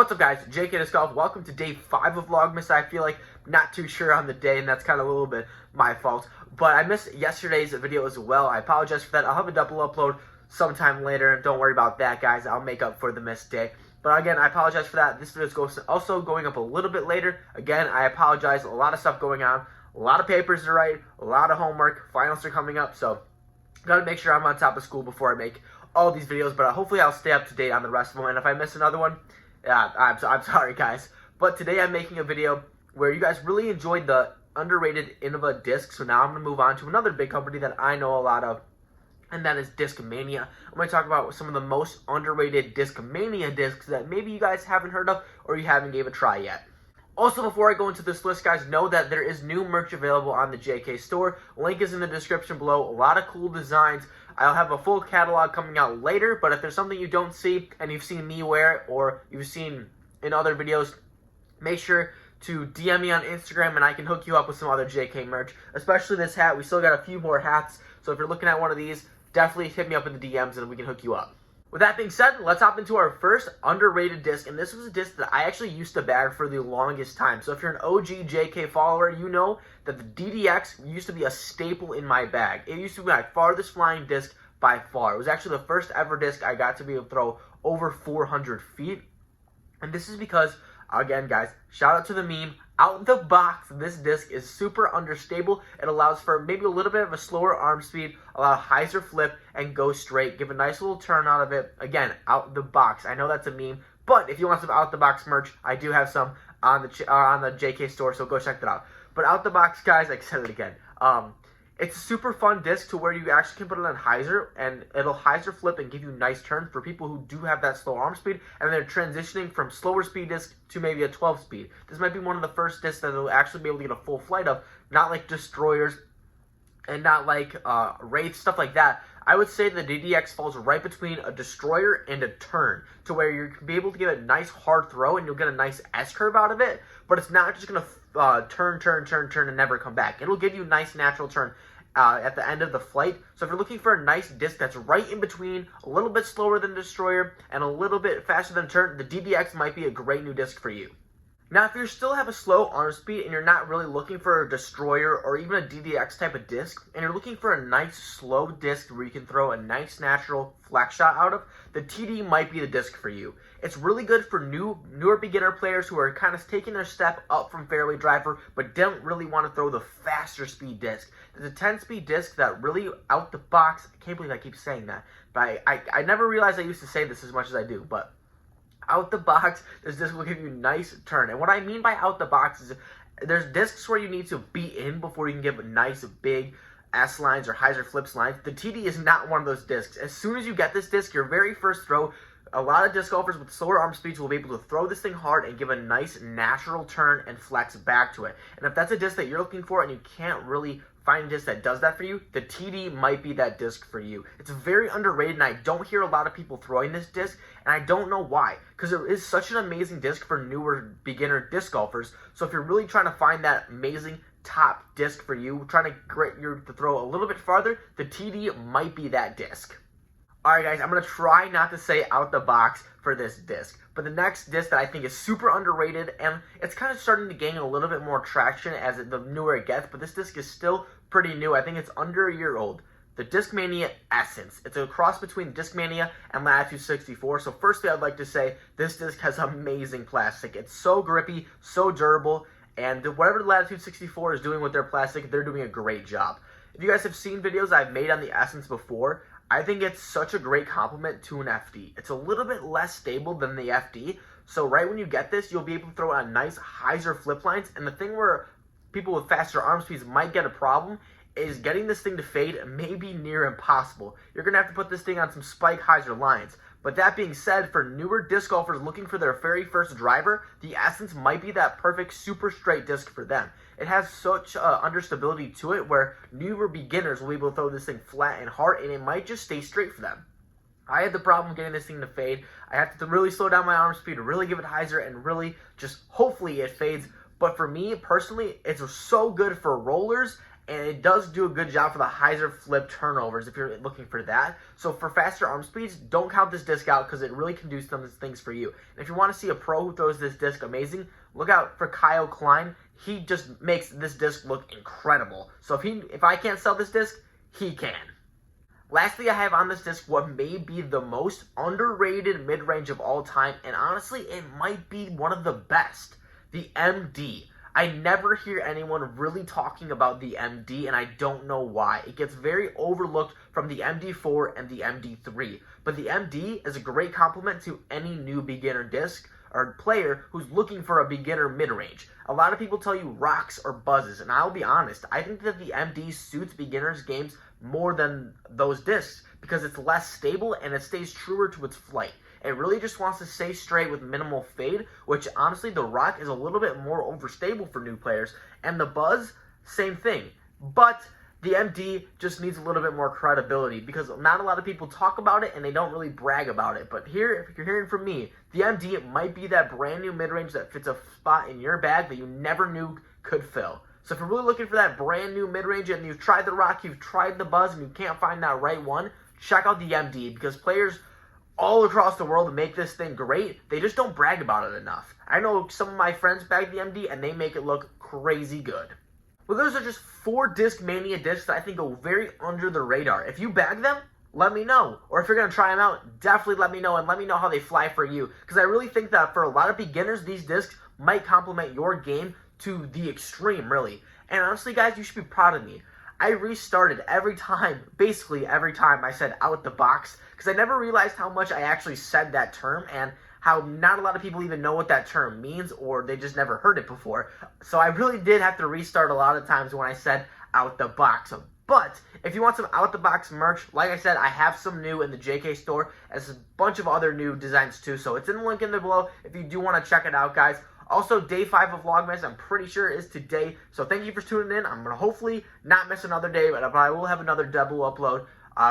What's up, guys? JK Disc Golf. Welcome to day 5 of Vlogmas. I feel like not too sure on the day, and that's kind of a little bit my fault. But I missed yesterday's video as well. I apologize for that. I'll have a double upload sometime later. Don't worry about that, guys. I'll make up for the missed day. But again, I apologize for that. This video is also going up a little bit later. Again, I apologize. A lot of stuff going on. A lot of papers to write. A lot of homework. Finals are coming up, so gotta make sure I'm on top of school before I make all these videos. But hopefully I'll stay up to date on the rest of them. And if I miss another one, yeah, I'm sorry, guys. But today I'm making a video where you guys really enjoyed the underrated Innova disc. So now I'm going to move on to another big company that I know a lot of, and that is Discmania. I'm going to talk about some of the most underrated Discmania discs that maybe you guys haven't heard of or you haven't gave a try yet. Also, before I go into this list, guys, know that there is new merch available on the JK store. Link is in the description below. A lot of cool designs. I'll have a full catalog coming out later, but if there's something you don't see and you've seen me wear it or you've seen in other videos, make sure to DM me on Instagram and I can hook you up with some other JK merch, especially this hat. We still got a few more hats, so if you're looking at one of these, definitely hit me up in the DMs and we can hook you up. With that being said, let's hop into our first underrated disc, and this was a disc that I actually used to bag for the longest time. So if you're an OG JK follower, you know that the DDX used to be a staple in my bag. It used to be my farthest flying disc by far. It was actually the first ever disc I got to be able to throw over 400 feet. And this is because, again, guys, shout out to the meme, out the box, this disc is super understable. It allows for maybe a little bit of a slower arm speed, allow a hyzer flip, and go straight. Give a nice little turn out of it. Again, out the box. I know that's a meme, but if you want some out the box merch, I do have some on the JK store, so go check that out. But out the box, guys, I said it again. It's a super fun disc to where you actually can put it on hyzer, and it'll hyzer flip and give you nice turns for people who do have that slow arm speed, and they're transitioning from slower speed disc to maybe a 12 speed. This might be one of the first discs that they'll actually be able to get a full flight of, not like Destroyers and not like Wraiths, stuff like that. I would say the DDX falls right between a Destroyer and a turn, to where you'll be able to give a nice hard throw and you'll get a nice S-curve out of it, but it's not just going to turn, and never come back. It'll give you a nice natural turn at the end of the flight. So if you're looking for a nice disc that's right in between, a little bit slower than Destroyer and a little bit faster than turn, the DDX might be a great new disc for you. Now, if you still have a slow arm speed and you're not really looking for a Destroyer or even a DDX type of disc, and you're looking for a nice slow disc where you can throw a nice natural flex shot out of, the TD might be the disc for you. It's really good for newer beginner players who are kind of taking their step up from fairway driver but don't really want to throw the faster speed disc. There's a 10-speed disc that really out the box, I can't believe I keep saying that, but I never realized I used to say this as much as I do, but out the box, this disc will give you a nice turn. And what I mean by out the box is there's discs where you need to be in before you can give a nice big S lines or hyzer flips lines. The TD is not one of those discs. As soon as you get this disc, your very first throw, a lot of disc golfers with slower arm speeds will be able to throw this thing hard and give a nice natural turn and flex back to it. And if that's a disc that you're looking for and you can't really find a disc that does that for you, the TD might be that disc for you. It's very underrated, and I don't hear a lot of people throwing this disc, and I don't know why, because it is such an amazing disc for newer beginner disc golfers. So if you're really trying to find that amazing top disc for you, trying to get you to throw a little bit farther, the TD might be that disc. Alright, guys, I'm going to try not to say out the box for this disc. But the next disc that I think is super underrated, and it's kind of starting to gain a little bit more traction as the newer it gets, but this disc is still pretty new. I think it's under a year old. The Discmania Essence. It's a cross between Discmania and Latitude 64. So firstly, I'd like to say this disc has amazing plastic. It's so grippy, so durable, and whatever Latitude 64 is doing with their plastic, they're doing a great job. If you guys have seen videos I've made on the Essence before, I think it's such a great compliment to an FD. It's a little bit less stable than the FD, so right when you get this, you'll be able to throw out nice hyzer flip lines, and the thing where people with faster arm speeds might get a problem is getting this thing to fade may be near impossible. You're going to have to put this thing on some spike hyzer lines. But that being said, for newer disc golfers looking for their very first driver, the Essence might be that perfect super straight disc for them. It has such understability to it where newer beginners will be able to throw this thing flat and hard, and it might just stay straight for them. I had the problem getting this thing to fade. I have to really slow down my arm speed, really give it hyzer, and really just hopefully it fades. But for me personally, it's so good for rollers and it does do a good job for the hyzer flip turnovers if you're looking for that. So for faster arm speeds, don't count this disc out because it really can do some things for you. And if you want to see a pro who throws this disc amazing, look out for Kyle Klein. He just makes this disc look incredible. So if I can't sell this disc, he can. Lastly, I have on this disc what may be the most underrated mid-range of all time, and honestly, it might be one of the best, the MD. I never hear anyone really talking about the MD, and I don't know why. It gets very overlooked from the MD4 and the MD3, but the MD is a great complement to any new beginner disc or player who's looking for a beginner mid-range. A lot of people tell you rocks or buzzes, and I'll be honest, I think that the MD suits beginners' games more than those discs because it's less stable and it stays truer to its flight. It really just wants to stay straight with minimal fade, which honestly the rock is a little bit more overstable for new players, and the buzz, same thing. But the MD just needs a little bit more credibility because not a lot of people talk about it and they don't really brag about it. But here, if you're hearing from me, the MD, it might be that brand new mid-range that fits a spot in your bag that you never knew could fill. So if you're really looking for that brand new mid-range and you've tried the rock, you've tried the buzz, and you can't find that right one, check out the MD because players all across the world make this thing great. They just don't brag about it enough. I know some of my friends bag the MD and they make it look crazy good. Well, those are just 4 Discmania discs that I think go very under the radar. If you bag them, let me know. Or if you're going to try them out, definitely let me know and let me know how they fly for you. Because I really think that for a lot of beginners, these discs might complement your game to the extreme, really. And honestly, guys, you should be proud of me. I restarted basically every time I said out the box, because I never realized how much I actually said that term and how not a lot of people even know what that term means or they just never heard it before. So I really did have to restart a lot of times when I said out the box. But if you want some out the box merch, like I said, I have some new in the JK store, as a bunch of other new designs too. So it's in the link in the below if you do want to check it out, guys. Also, day 5 of Vlogmas, I'm pretty sure is today. So thank you for tuning in. I'm going to hopefully not miss another day, but I will have another double upload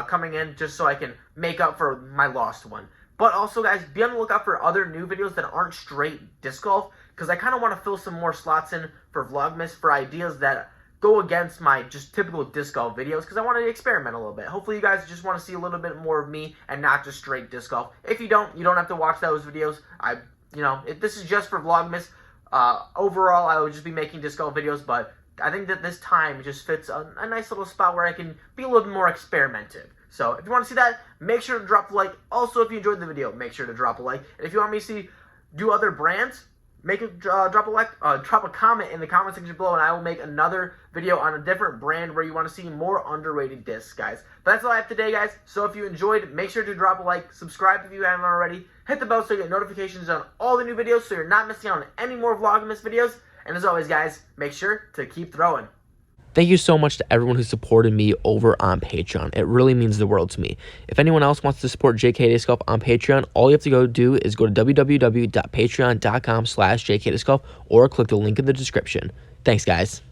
coming in just so I can make up for my lost one. But also, guys, be on the lookout for other new videos that aren't straight disc golf, because I kind of want to fill some more slots in for Vlogmas for ideas that go against my just typical disc golf videos, because I want to experiment a little bit. Hopefully, you guys just want to see a little bit more of me and not just straight disc golf. If you don't have to watch those videos. This is just for Vlogmas. Overall, I would just be making disc golf videos, but I think that this time just fits a nice little spot where I can be a little bit more experimental. So if you want to see that, make sure to drop a like. Also, if you enjoyed the video, make sure to drop a like. And if you want me to do other brands, drop a comment in the comment section below, and I will make another video on a different brand where you want to see more underrated discs, guys. But that's all I have today, guys. So if you enjoyed, make sure to drop a like, subscribe if you haven't already, hit the bell so you get notifications on all the new videos so you're not missing out on any more Vlogmas videos. And as always, guys, make sure to keep throwing. Thank you so much to everyone who supported me over on Patreon. It really means the world to me. If anyone else wants to support JK Disc Golf on Patreon, all you have to go do is go to www.patreon.com/JKDiscGolf or click the link in the description. Thanks, guys.